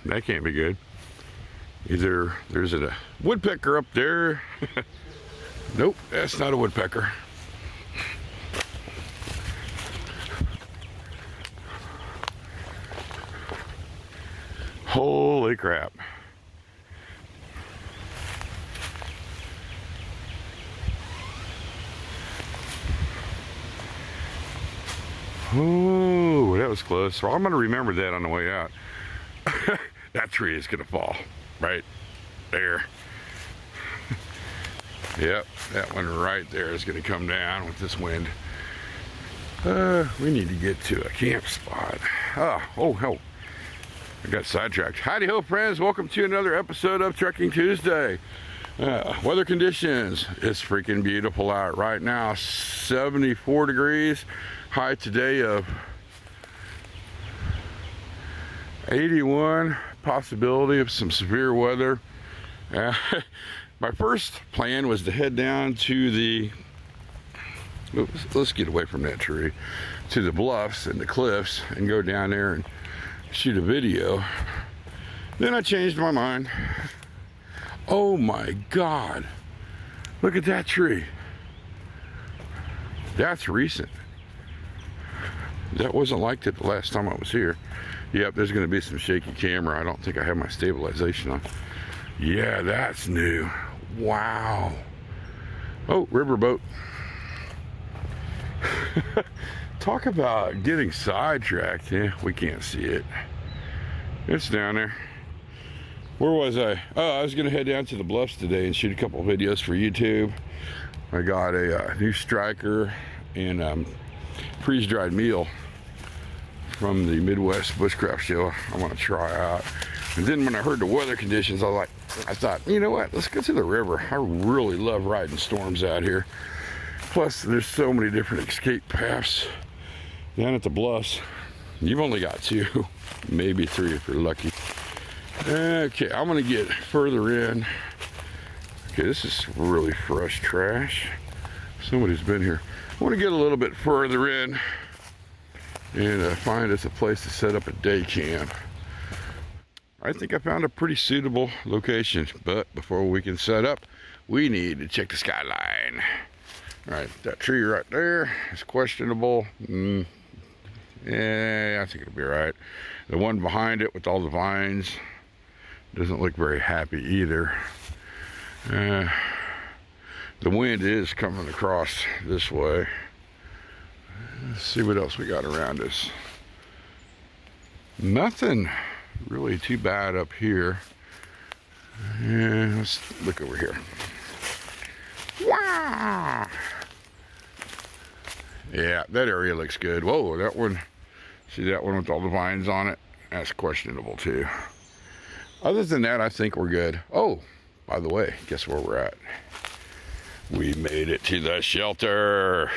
That can't be good. Either there's a woodpecker up there. Nope, that's not a woodpecker. Holy crap. Oh, that was close. So I'm going to remember that on the way out. That tree is going to fall right there. Yep, that one right there is going to come down with this wind. We need to get to a camp spot. Oh, hell. I got sidetracked. Howdy ho, friends. Welcome to another episode of Trekking Tuesday. Weather conditions. It's freaking beautiful out right now. 74 degrees. High today of 81. Possibility of some severe weather. My first plan was to head down to the, let's get away from that tree, to the bluffs and the cliffs and go down there and shoot a video. Then I changed my mind. Oh my God, look at that tree. That's recent. That wasn't like that the last time I was here. Yep, there's gonna be some shaky camera. I don't think I have my stabilization on. Yeah, that's new. Wow. Oh, riverboat. Talk about getting sidetracked. Yeah, we can't see it. It's down there. Where was I? Oh, I was gonna head down to the bluffs today and shoot a couple of videos for YouTube. I got a new striker and freeze-dried meal from the Midwest Bushcraft Show I want to try out. And then when I heard the weather conditions, I thought, you know what, let's go to the river. I really love riding storms out here. Plus, there's so many different escape paths down at the bluffs. You've only got 2, maybe 3 if you're lucky. Okay, I'm gonna get further in. Okay, this is really fresh trash. Somebody's been here. I want to get a little bit further in and find us a place to set up a day camp. I think I found a pretty suitable location, but before we can set up, we need to check the skyline. All right, that tree right there is questionable. Yeah, I think it'll be all right. The one behind it with all the vines doesn't look very happy either. The wind is coming across this way. Let's see what else we got around us. Nothing really too bad up here. Yeah, let's look over here. Wow! Yeah, that area looks good. Whoa, that one, see that one with all the vines on it? That's questionable too. Other than that, I think we're good. Oh, by the way, guess where we're at? We made it to the shelter.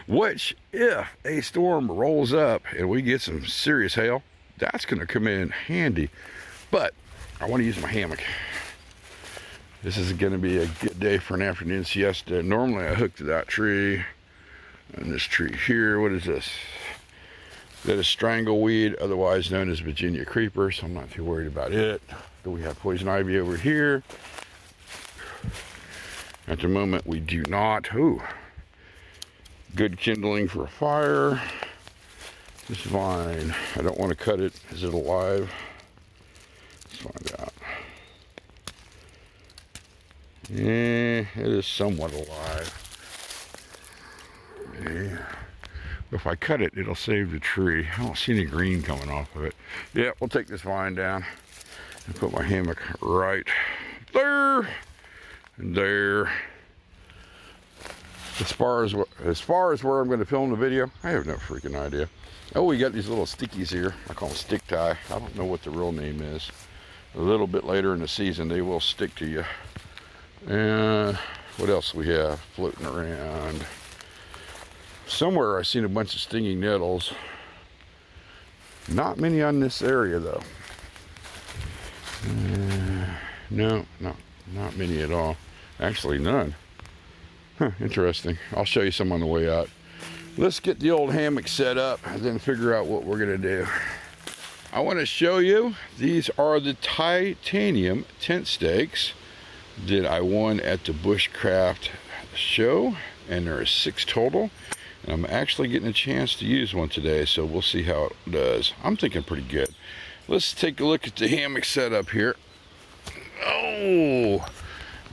Which, if a storm rolls up and we get some serious hail, that's gonna come in handy. But I wanna use my hammock. This is gonna be a good day for an afternoon siesta. Normally I hook to that tree and this tree here. What is this? That is strangleweed, otherwise known as Virginia creeper, so I'm not too worried about it. But we have poison ivy over here. At the moment, we do not. Ooh, good kindling for a fire. This vine, I don't want to cut it. Is it alive? Let's find out. Yeah, it is somewhat alive. Yeah. If I cut it, it'll save the tree. I don't see any green coming off of it. Yeah, we'll take this vine down and put my hammock right there. And there. As far as where I'm going to film the video, I have no freaking idea. Oh, we got these little stickies here. I call them stick tie. I don't know what the real name is. A little bit later in the season, they will stick to you. And what else we have floating around? Somewhere I've seen a bunch of stinging nettles. Not many on this area though. No, not many at all. Actually, none. Huh, interesting. I'll show you some on the way out. Let's get the old hammock set up and then figure out what we're gonna do. I want to show you, these are the titanium tent stakes that I won at the Bushcraft show, and there are 6 total, and I'm actually getting a chance to use one today, so we'll see how it does. I'm thinking pretty good. Let's take a look at the hammock setup here. Oh,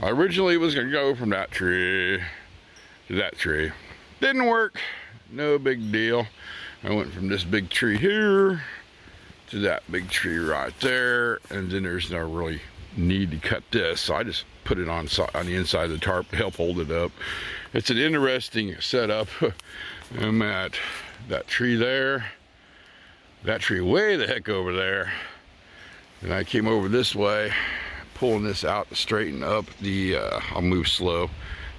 I originally was going to go from that tree to that tree. Didn't work. No big deal. I went from this big tree here to that big tree right there, and then there's no really need to cut this, so I just put it on the inside of the tarp to help hold it up. It's an interesting setup. I'm at that tree there, that tree way the heck over there, and I came over this way, pulling this out to straighten up the I'll move slow.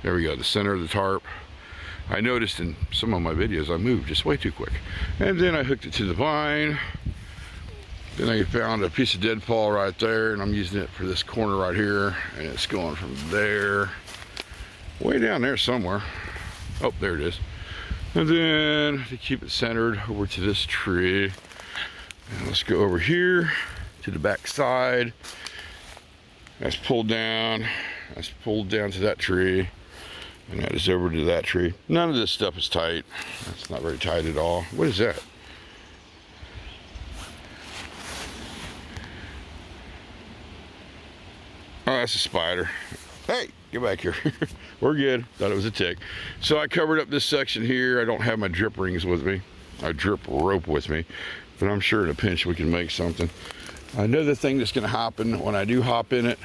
There we go, the center of the tarp. I noticed in some of my videos I moved just way too quick, and then I hooked it to the vine. Then I found a piece of deadfall right there, and I'm using it for this corner right here, and it's going from there way down there somewhere. Oh, there it is. And then to keep it centered, over to this tree. And let's go over here to the back side. That's pulled down. That's pulled down to that tree, and that is over to that tree. None of this stuff is tight. That's not very tight at all. What is that? Oh, that's a spider. Hey, get back here. We're good. Thought it was a tick. So I covered up this section here. I don't have my drip rings with me. I drip rope with me, but I'm sure in a pinch we can make something. Another thing that's going to happen when I do hop in it,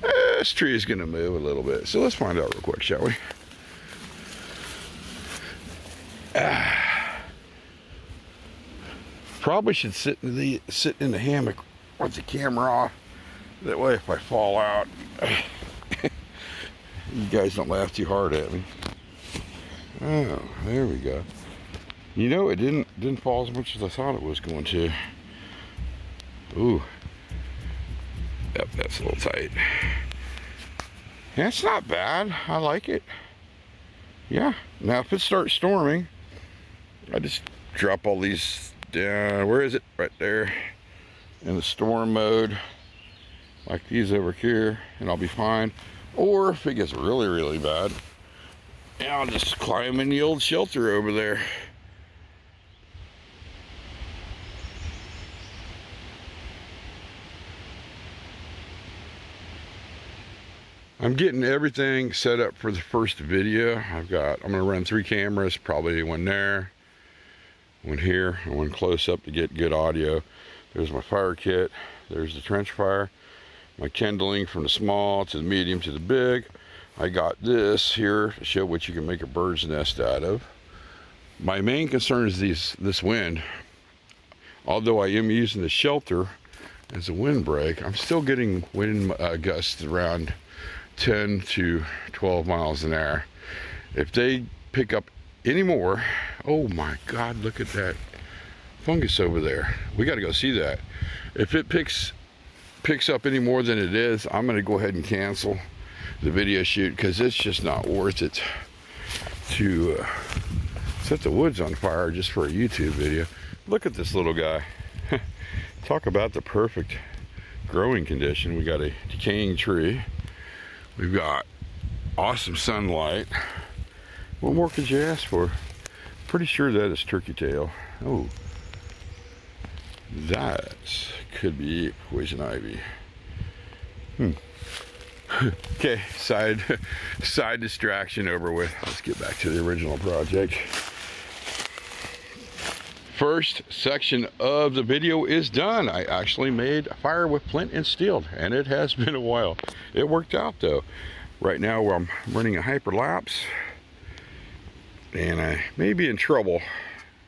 this tree is going to move a little bit. So let's find out real quick, shall we? Probably should sit in the hammock with the camera off. That way if I fall out, you guys don't laugh too hard at me. Oh, there we go. You know, it didn't fall as much as I thought it was going to. Ooh. Yep, that's a little tight. That's not bad. I like it. Yeah. Now if it starts storming, I just drop all these down. Where is it? Right there. In the storm mode. Like these over here, and I'll be fine. Or if it gets really, really bad, yeah, I'll just climb in the old shelter over there. I'm getting everything set up for the first video. I'm gonna run 3 cameras, probably one there, one here, and one close up to get good audio. There's my fire kit, there's the trench fire, my kindling from the small to the medium to the big. I got this here to show what you can make a bird's nest out of. My main concern is this wind. Although I am using the shelter as a windbreak, I'm still getting wind gusts around 10 to 12 miles an hour. If they pick up any more, oh my God, look at that fungus over there. We got to go see that. If it picks up any more than it is, I'm going to go ahead and cancel the video shoot, because it's just not worth it to set the woods on fire just for a YouTube video. Look at this little guy. Talk about the perfect growing condition. We got a decaying tree. We've got awesome sunlight. What more could you ask for? Pretty sure that is turkey tail. Oh, that could be poison ivy. Okay, side distraction over with. Let's get back to the original project. First section of the video is done. I actually made a fire with flint and steel, and it has been a while. It worked out though. Right now I'm running a hyperlapse, and I may be in trouble.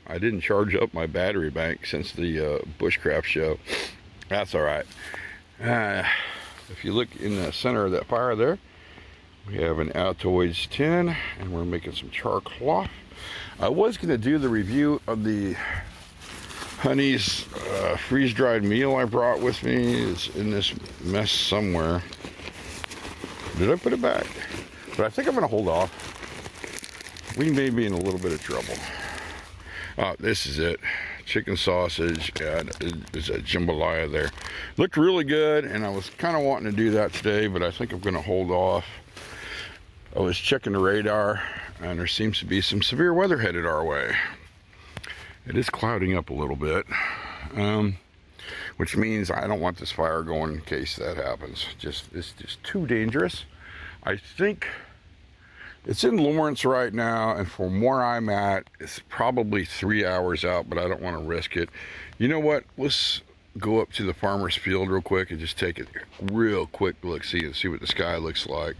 I didn't charge up my battery bank since the Bushcraft show. That's all right. If you look in the center of that fire there, we have an Altoids tin, and we're making some char cloth. I was going to do the review of the Honey's freeze-dried meal I brought with me. It's in this mess somewhere. Did I put it back? But I think I'm going to hold off. We may be in a little bit of trouble. This is it. chicken sausage, and there's a jambalaya there. Looked really good, and I was kind of wanting to do that today, but I think I'm going to hold off. I was checking the radar, and there seems to be some severe weather headed our way. It is clouding up a little bit, which means I don't want this fire going in case that happens. It's just too dangerous. I think it's in Lawrence right now, and from where I'm at, it's probably 3 hours out, but I don't want to risk it. You know what? Let's go up to the farmer's field real quick and just take a real quick look-see and see what the sky looks like.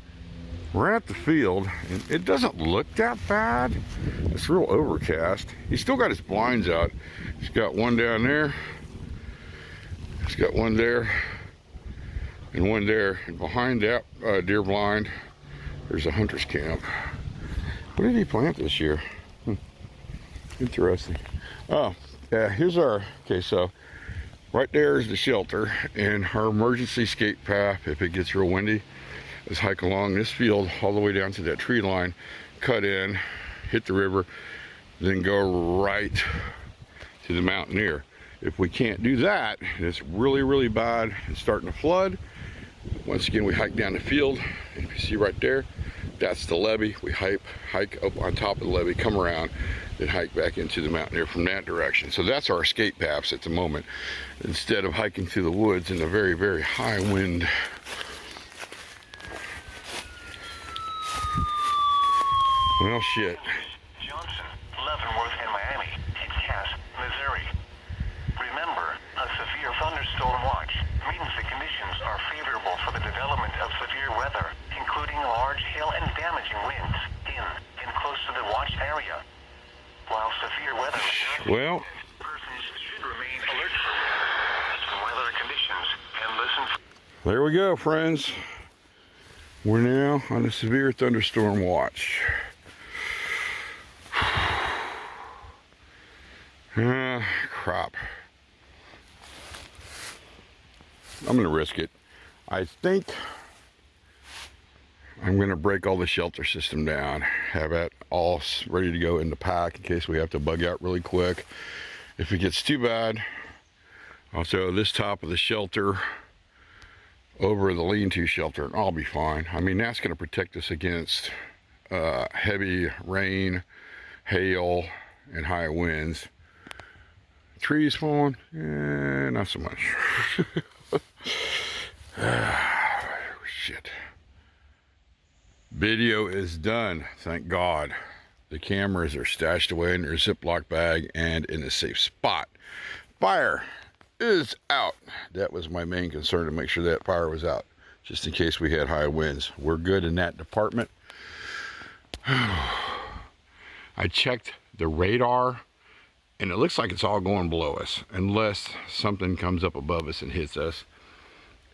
We're at the field, and it doesn't look that bad. It's real overcast. He's still got his blinds out. He's got one down there. He's got one there, and one there. And behind that deer blind, there's a hunter's camp. What did he plant this year? Interesting. Oh, yeah, here's our, okay, so right there is the shelter, and our emergency escape path, if it gets real windy, is hike along this field all the way down to that tree line, cut in, hit the river, then go right to the Mountaineer. If we can't do that, and it's really, really bad, it's starting to flood, once again, we hike down the field. If you see right there, that's the levee. We hike up on top of the levee, come around, then hike back into the Mountaineer from that direction. So that's our escape paths at the moment, instead of hiking through the woods in a very, very high wind. Well, shit. Johnson, Leavenworth, and Miami. It's Cass, Missouri. Remember, a severe thunderstorm watch means the conditions are favorable for the development of severe weather, including large hail and damaging winds in and close to the watched area. While severe weather persons should remain alert for weather conditions and listen for... There we go, friends. We're now on a severe thunderstorm watch. Crap. I'm gonna risk it. I think I'm gonna break all the shelter system down, have it all ready to go in the pack in case we have to bug out really quick. If it gets too bad, I'll throw this top of the shelter over the lean-to shelter and I'll be fine. I mean, that's gonna protect us against heavy rain, hail, and high winds. Trees falling? Not so much. Shit. Video is done, thank God. The cameras are stashed away in their Ziploc bag and in a safe spot. Fire is out. That was my main concern, to make sure that fire was out, just in case we had high winds. We're good in that department. I checked the radar, and it looks like it's all going below us, unless something comes up above us and hits us.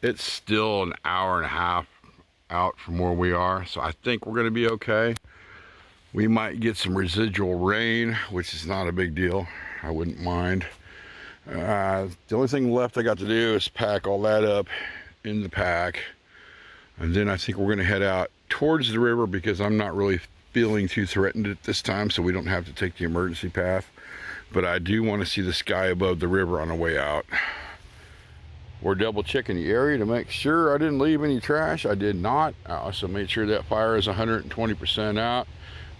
It's still an hour and a half out from where we are, so I think we're going to be okay. We might get some residual rain, which is not a big deal. I wouldn't mind. The only thing left I got to do is pack all that up in the pack, and then I think we're going to head out towards the river, because I'm not really feeling too threatened at this time, so we don't have to take the emergency path. But I do want to see the sky above the river on the way out. We're double checking the area to make sure I didn't leave any trash. I did not. I also made sure that fire is 120% out.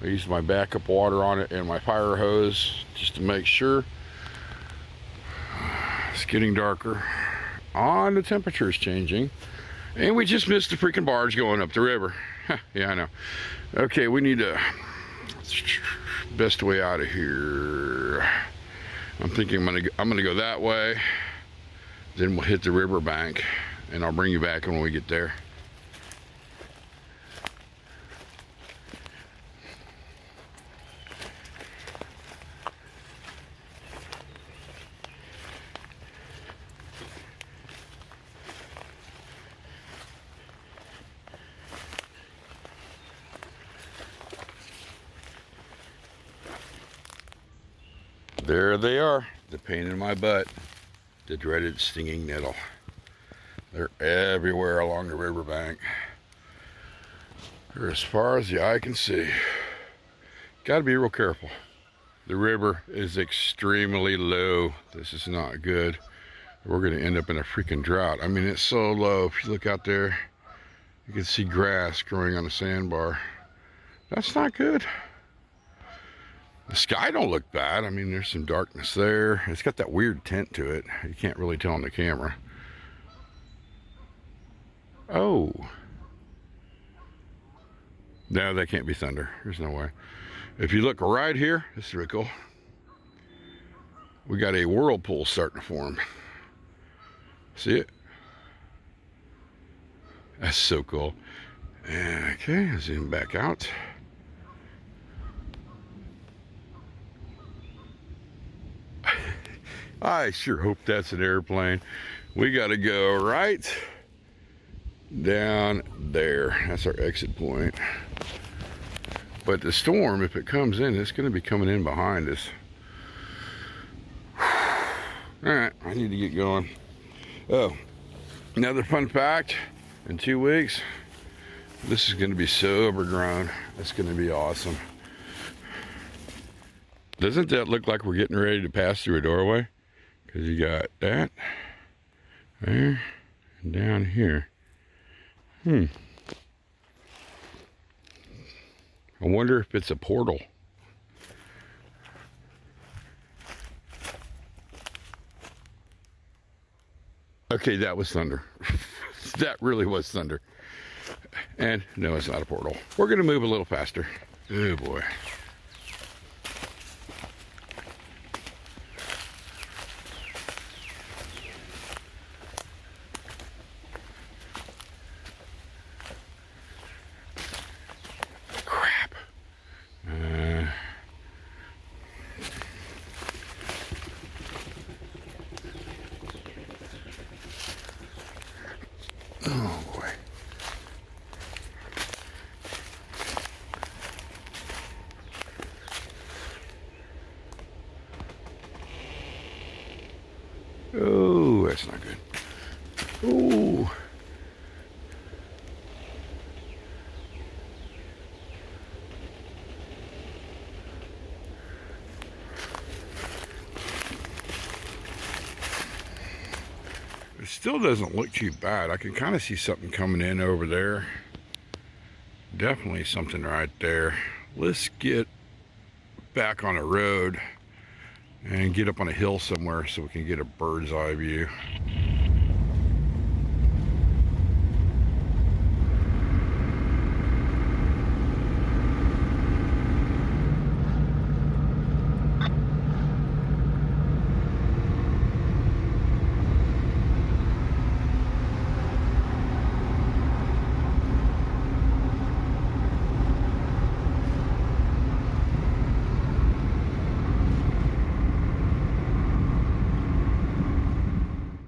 I used my backup water on it and my fire hose just to make sure. It's getting darker. The temperature is changing. And we just missed the freaking barge going up the river. Yeah, I know. Okay, we need to... best way out of here. I'm thinking I'm gonna go that way, then we'll hit the river bank, and I'll bring you back when we get there. There they are, the pain in my butt, the dreaded stinging nettle. They're everywhere along the riverbank. They're as far as the eye can see. Got to be real careful. The river is extremely low. This is not good. We're gonna end up in a freaking drought. I mean, it's so low. If you look out there, you can see grass growing on the sandbar. That's not good. The sky don't look bad. I mean, there's some darkness there. It's got that weird tint to it. You can't really tell on the camera. Oh. No, that can't be thunder. There's no way. If you look right here, this is really cool. We got a whirlpool starting to form. See it? That's so cool. Okay, zoom back out. I sure hope that's an airplane. We got to go right down there. That's our exit point. But the storm, if it comes in, it's going to be coming in behind us. All right, I need to get going. Oh, another fun fact. In 2 weeks, this is going to be so overgrown. It's going to be awesome. Doesn't that look like we're getting ready to pass through a doorway? Because you got that there and down here. I wonder if it's a portal. Okay, that was thunder. That really was thunder. And no, it's not a portal. We're going to move a little faster. Oh boy. Crap. Oh boy. Oh, that's not good. Oh. It still doesn't look too bad. I can kind of see something coming in over there. Definitely something right there. Let's get back on the road and get up on a hill somewhere so we can get a bird's eye view.